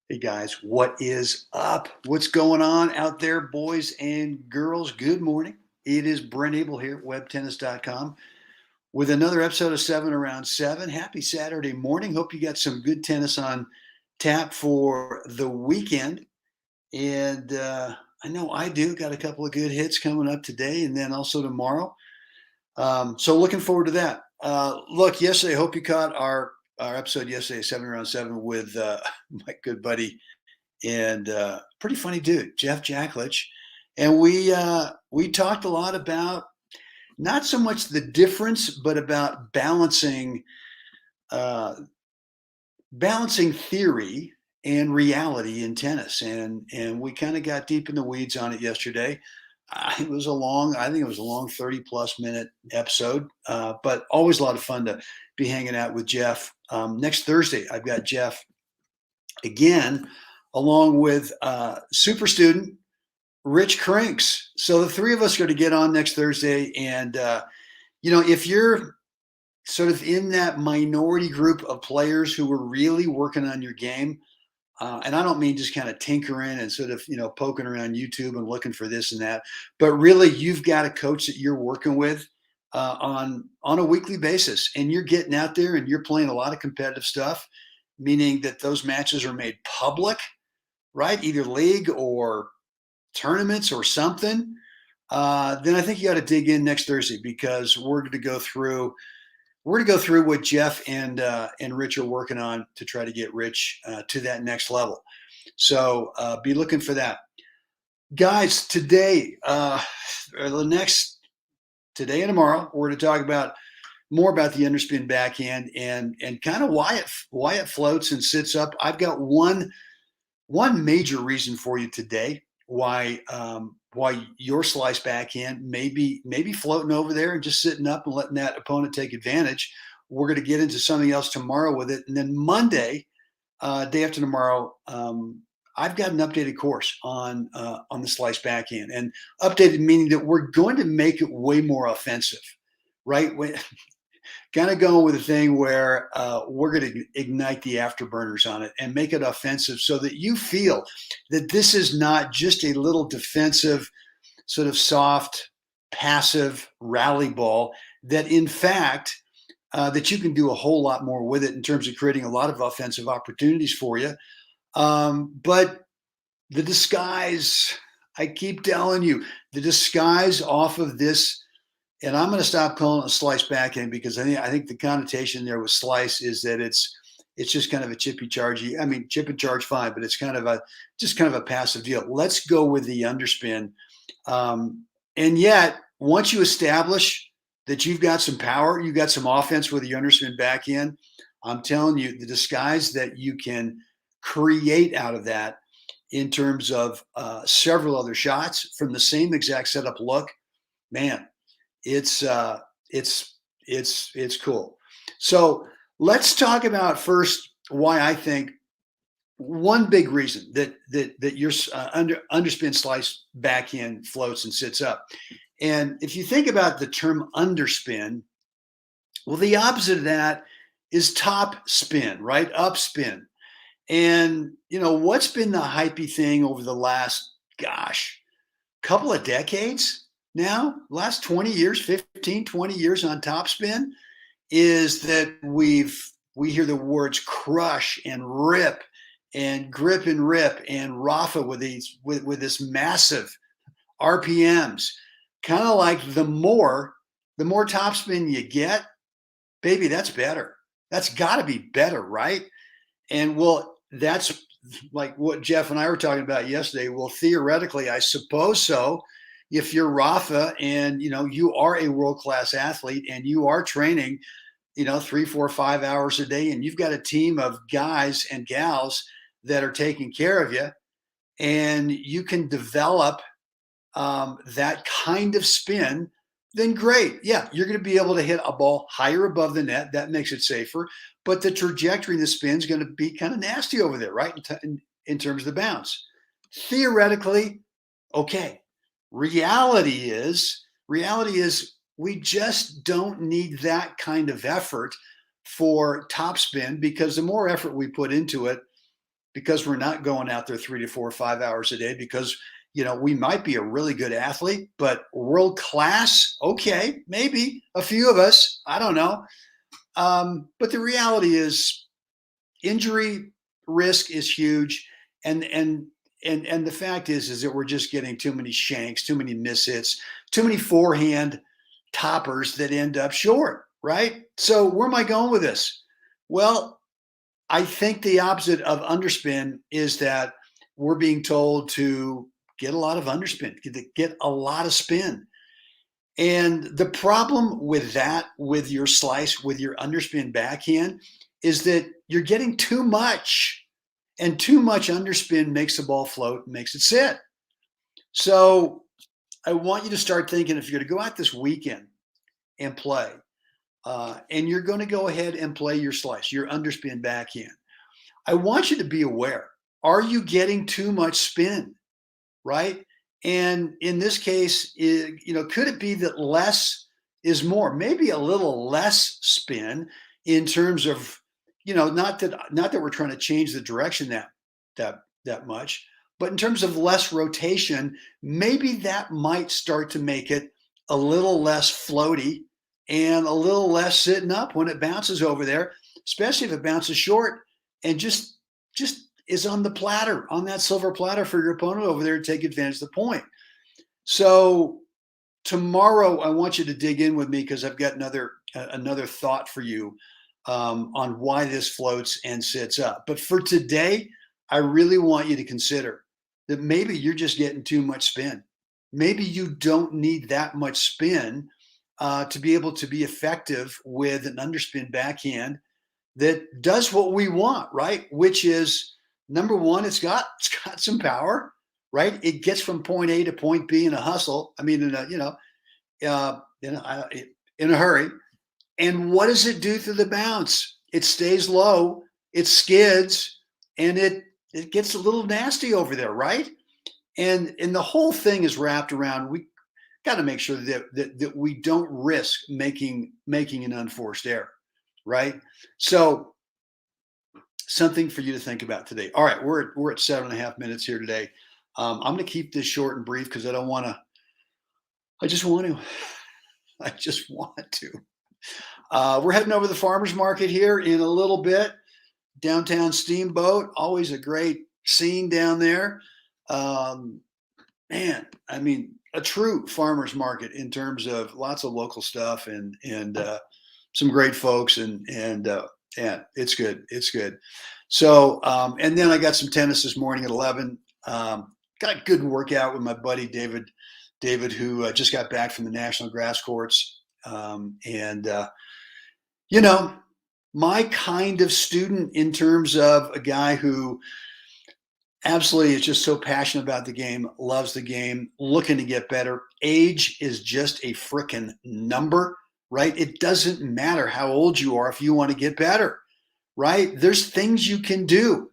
Hey guys, what is up? What's going on out there, boys and girls? Good morning. It is Brent Abel here at webtennis.com with another episode of 7 Around 7. Happy Saturday morning. Hope you got some good tennis on tap for the weekend. And I know I do. Got a couple of good hits coming up today and then also tomorrow. So looking forward to that. Look, yesterday, hope you caught our episode yesterday, 7 Around 7, with my good buddy and pretty funny dude, Jeff Jacklich, and we talked a lot about not so much the difference, but about uh, balancing theory and reality in tennis, and we kind of got deep in the weeds on it yesterday. It was a long, I think it was a long 30-plus minute episode, but always a lot of fun to be hanging out with Jeff. Next Thursday, I've got Jeff again, along with super student Rich Crinks. So the three of us are going to get on next Thursday. And, if you're sort of in that minority group of players who are really working on your game, and I don't mean just kind of tinkering and sort of, poking around YouTube and looking for this and that, but really you've got a coach that you're working with on a weekly basis, and you're getting out there and you're playing a lot of competitive stuff, meaning that those matches are made public, right? Either league or tournaments or something. Then I think you got to dig in next Thursday because we're going to go through what Jeff and Rich are working on to try to get Rich to that next level. So be looking for that, guys. Today and tomorrow, we're going to talk about more about the underspin backhand and kind of why it floats and sits up. I've got one major reason for you today why your slice backhand maybe floating over there and just sitting up and letting that opponent take advantage. We're going to get into something else tomorrow with it, and then Monday, day after tomorrow, I've got an updated course on the slice backhand, and updated meaning that we're going to make it way more offensive, right? Kind of going with a thing where we're going to ignite the afterburners on it and make it offensive so that you feel that this is not just a little defensive, sort of soft, passive rally ball, that in fact, that you can do a whole lot more with it in terms of creating a lot of offensive opportunities for you. But the disguise, I keep telling you, the disguise off of this, and I'm going to stop calling it a slice backhand because I think the connotation there with slice is that it's just kind of a chippy chargey. I mean, chip and charge fine, but it's kind of a passive deal. Let's go with the underspin. And yet, once you establish that you've got some power, you've got some offense with the underspin backhand, I'm telling you, the disguise that you can create out of that in terms of several other shots from the same exact setup look, man, it's cool. So let's talk about first why I think one big reason that your underspin slice backhand floats and sits up. And if you think about the term underspin, well, the opposite of that is top spin, right? Upspin. And what's been the hypey thing over the last, gosh, couple of decades now, last 20 years, 15, 20 years on topspin, is that we hear the words crush and rip and grip and rip and Rafa with this massive RPMs. Kind of like the more topspin you get, baby, that's better. That's got to be better, right? And well, that's like what Jeff and I were talking about yesterday. Well, theoretically, I suppose so. If you're Rafa and you are a world-class athlete and you are training, 3, 4, 5 hours a day, and you've got a team of guys and gals that are taking care of you, and you can develop that kind of spin, then great. Yeah, you're going to be able to hit a ball higher above the net. That makes it safer. But the trajectory of the spin is going to be kind of nasty over there, right? In terms of the bounce. Theoretically, okay. Reality is we just don't need that kind of effort for topspin, because the more effort we put into it, because we're not going out there 3 to 4 or 5 hours a day because, we might be a really good athlete, but world class, okay, maybe a few of us, I don't know. But the reality is injury risk is huge. And the fact is that we're just getting too many shanks, too many mishits, too many forehand toppers that end up short, right? So where am I going with this? Well, I think the opposite of underspin is that we're being told to get a lot of underspin, get a lot of spin. And the problem with that, with your slice, with your underspin backhand, is that you're getting too much. And too much underspin makes the ball float, makes it sit. So I want you to start thinking, if you're going to go out this weekend and play, and you're going to go ahead and play your slice, your underspin backhand, I want you to be aware. Are you getting too much spin, right? And in this case, could it be that less is more? Maybe a little less spin in terms of, not that we're trying to change the direction that much, but in terms of less rotation, maybe that might start to make it a little less floaty and a little less sitting up when it bounces over there, especially if it bounces short and just is on the platter, on that silver platter for your opponent over there to take advantage of the point. So tomorrow, I want you to dig in with me because I've got another thought for you on why this floats and sits up. But for today, I really want you to consider that maybe you're just getting too much spin. Maybe you don't need that much spin to be able to be effective with an underspin backhand that does what we want, right? Which is, number one, it's got some power, right? It gets from point A to point B in a hustle. I mean, in a hurry. And what does it do through the bounce? It stays low, it skids, and it gets a little nasty over there, right? And the whole thing is wrapped around, we got to make sure that we don't risk making an unforced error, right? So something for you to think about today. All right, we're at 7.5 minutes here today. I'm going to keep this short and brief because I just want to. We're heading over to the farmer's market here in a little bit. Downtown Steamboat, always a great scene down there. Man, I mean, a true farmer's market in terms of lots of local stuff and some great folks and it's good. It's good. So, and then I got some tennis this morning at 11. Got a good workout with my buddy David, who just got back from the National Grass Courts. My kind of student in terms of a guy who absolutely is just so passionate about the game, loves the game, looking to get better. Age is just a frickin' number, right? It doesn't matter how old you are if you want to get better, right? There's things you can do.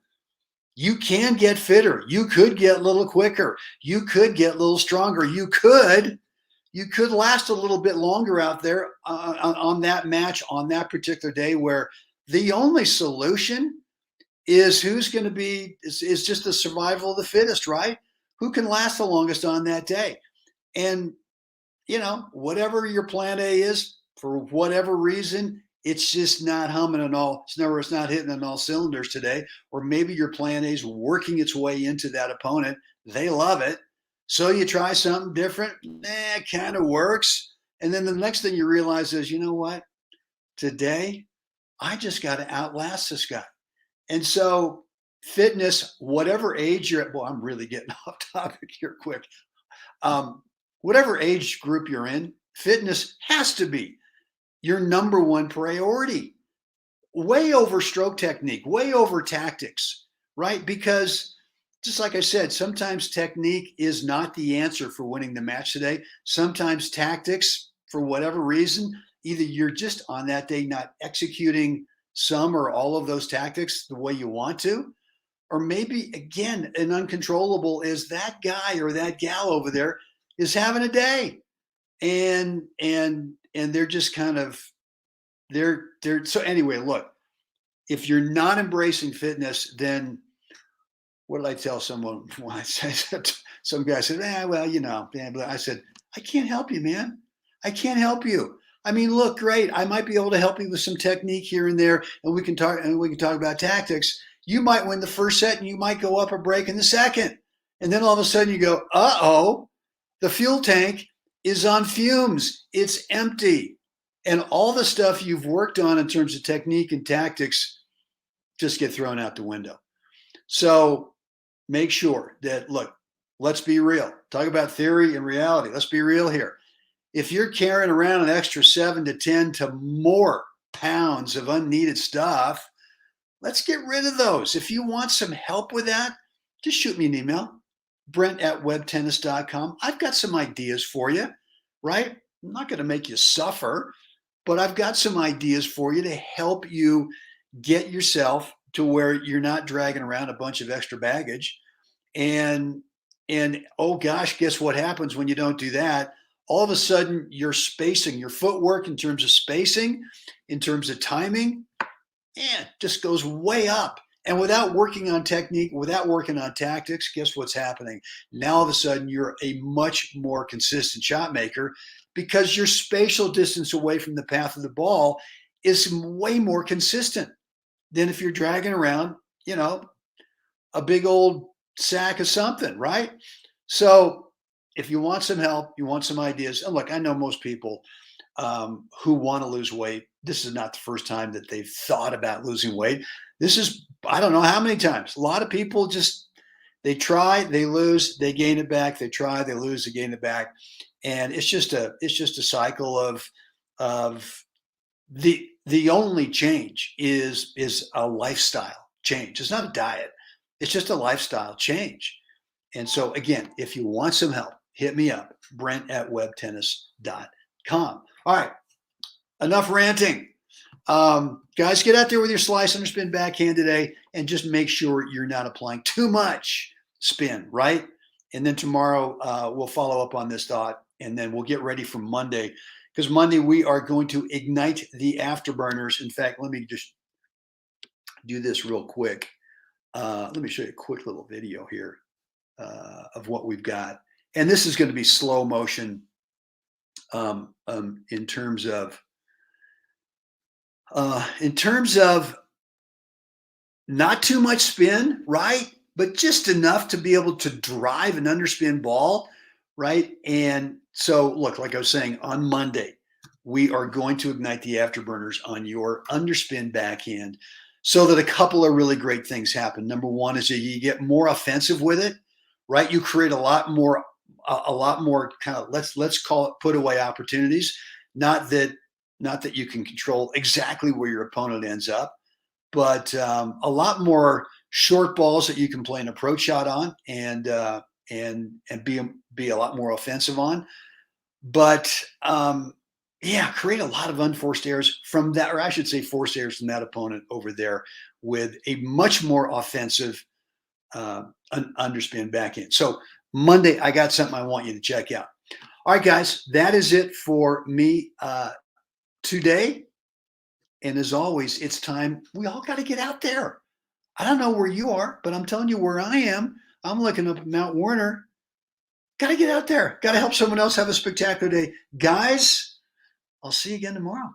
You can get fitter. You could get a little quicker. You could get a little stronger. You could last a little bit longer out there on that match on that particular day, where the only solution is who's going to be is just the survival of the fittest, right? Who can last the longest on that day? And whatever your plan A is, for whatever reason, it's just not humming and all. It's not hitting on all cylinders today. Or maybe your plan A is working its way into that opponent. They love it. So you try something different. It kind of works. And then the next thing you realize is, you know what? Today, I just got to outlast this guy. And so fitness, whatever age you're at, well, I'm really getting off topic here quick. Whatever age group you're in, fitness has to be your number one priority. Way over stroke technique, way over tactics, right? Because just like I said, sometimes technique is not the answer for winning the match today. Sometimes tactics, for whatever reason, either you're just on that day not executing some or all of those tactics the way you want to, or maybe, again, an uncontrollable is that guy or that gal over there is having a day. And they're just kind of, they're so anyway, look, if you're not embracing fitness, then what did I tell someone when I said, some guy said, well, I said, I can't help you, man. I can't help you. I mean, look, great. I might be able to help you with some technique here and there, and we can talk about tactics. You might win the first set and you might go up a break in the second. And then all of a sudden you go, uh-oh, the fuel tank is on fumes. It's empty. And all the stuff you've worked on in terms of technique and tactics just get thrown out the window. So make sure that, look, let's be real. Talk about theory and reality. Let's be real here. If you're carrying around an extra 7 to 10 to more pounds of unneeded stuff, let's get rid of those. If you want some help with that, just shoot me an email, brent@webtennis.com. I've got some ideas for you, right? I'm not going to make you suffer, but I've got some ideas for you to help you get yourself to where you're not dragging around a bunch of extra baggage. And oh gosh, guess what happens when you don't do that? All of a sudden, your spacing, your footwork in terms of spacing, in terms of timing, just goes way up. And without working on technique, without working on tactics, guess what's happening? Now all of a sudden, you're a much more consistent shot maker because your spatial distance away from the path of the ball is way more consistent than if you're dragging around, a big old sack of something, right? So if you want some help, you want some ideas, and look, I know most people who want to lose weight, this is not the first time that they've thought about losing weight. This is, I don't know how many times. A lot of people just, they try, they lose, they gain it back. They try, they lose, they gain it back. And it's just a cycle of the only change is a lifestyle change. It's not a diet. It's just a lifestyle change. And so again, if you want some help, hit me up, brent@webtennis.com. All right, enough ranting. Guys, get out there with your slice underspin backhand today and just make sure you're not applying too much spin, right? And then tomorrow we'll follow up on this thought, and then we'll get ready for Monday, because Monday we are going to ignite the afterburners. In fact, let me just do this real quick. Let me show you a quick little video here of what we've got. And this is going to be slow motion in terms of not too much spin, right? But just enough to be able to drive an underspin ball, right? And so, look, like I was saying, on Monday, we are going to ignite the afterburners on your underspin backhand so that a couple of really great things happen. Number one is that you get more offensive with it, right? You create a lot more kind of, let's call it put away opportunities. Not that you can control exactly where your opponent ends up, but a lot more short balls that you can play an approach shot on and be a lot more offensive on. But create a lot of unforced errors from that, or I should say forced errors from that opponent over there with a much more offensive underspin backhand. So Monday, I got something I want you to check out. All right, guys, that is it for me today. And as always, it's time. We all got to get out there. I don't know where you are, but I'm telling you where I am. I'm looking up at Mount Werner. Got to get out there. Got to help someone else have a spectacular day. Guys, I'll see you again tomorrow.